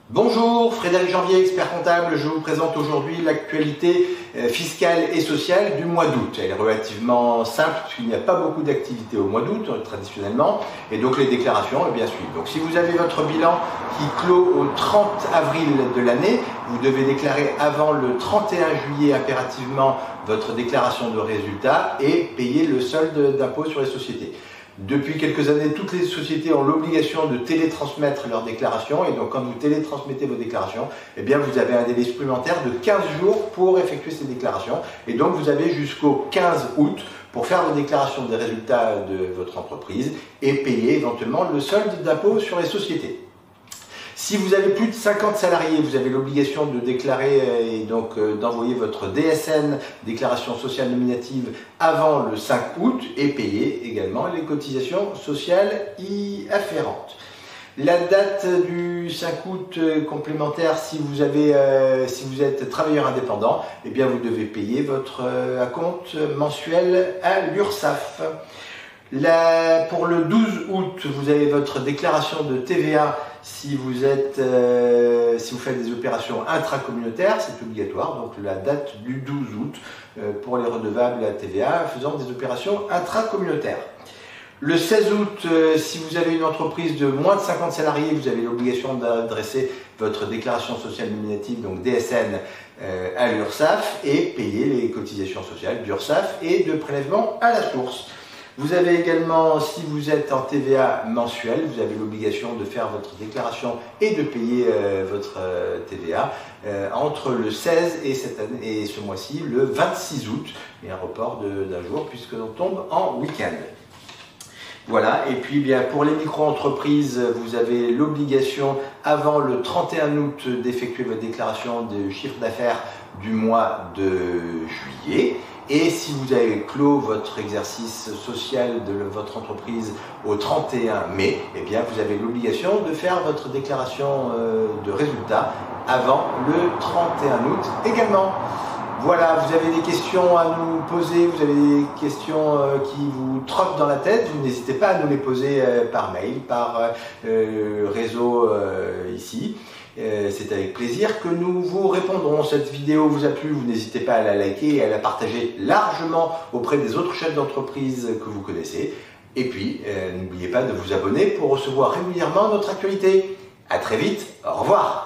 Bonjour, Frédéric Janvier, expert comptable. Je vous présente aujourd'hui l'actualité fiscale et sociale du mois d'août. Elle est relativement simple puisqu'il n'y a pas beaucoup d'activités au mois d'août traditionnellement et donc les déclarations bien suivent. Donc si vous avez votre bilan qui clôt au 30 avril de l'année, vous devez déclarer avant le 31 juillet impérativement votre déclaration de résultat et payer le solde d'impôt sur les sociétés. Depuis quelques années, toutes les sociétés ont l'obligation de télétransmettre leurs déclarations et donc quand vous télétransmettez vos déclarations, eh bien vous avez un délai supplémentaire de 15 jours pour effectuer ces déclarations et donc vous avez jusqu'au 15 août pour faire vos déclarations des résultats de votre entreprise et payer éventuellement le solde d'impôt sur les sociétés. Si vous avez plus de 50 salariés, vous avez l'obligation de déclarer et donc d'envoyer votre DSN, déclaration sociale nominative, avant le 5 août et payer également les cotisations sociales y afférentes. La date du 5 août complémentaire, si vous êtes travailleur indépendant, eh bien vous devez payer votre acompte mensuel à l'URSSAF. Pour le 12 août, vous avez votre déclaration de TVA si vous faites des opérations intracommunautaires, c'est obligatoire, donc la date du 12 août pour les redevables à TVA faisant des opérations intracommunautaires. Le 16 août, si vous avez une entreprise de moins de 50 salariés, vous avez l'obligation d'adresser votre déclaration sociale nominative, donc DSN, à l'URSSAF et payer les cotisations sociales d'URSSAF et de prélèvement à la source. Vous avez également, si vous êtes en TVA mensuel, vous avez l'obligation de faire votre déclaration et de payer votre TVA entre le 16 et ce mois-ci, le 26 août, et un report d'un jour puisque l'on tombe en week-end. Voilà, et puis bien pour les micro-entreprises, vous avez l'obligation avant le 31 août d'effectuer votre déclaration de chiffre d'affaires du mois de juillet. Et si vous avez clos votre exercice social de votre entreprise au 31 mai, eh bien vous avez l'obligation de faire votre déclaration de résultat avant le 31 août également. Voilà, vous avez des questions à nous poser, vous avez des questions qui vous trottent dans la tête, vous n'hésitez pas à nous les poser par mail, par réseau ici. C'est avec plaisir que nous vous répondrons. Cette vidéo vous a plu, vous n'hésitez pas à la liker et à la partager largement auprès des autres chefs d'entreprise que vous connaissez. Et puis, n'oubliez pas de vous abonner pour recevoir régulièrement notre actualité. À très vite, au revoir.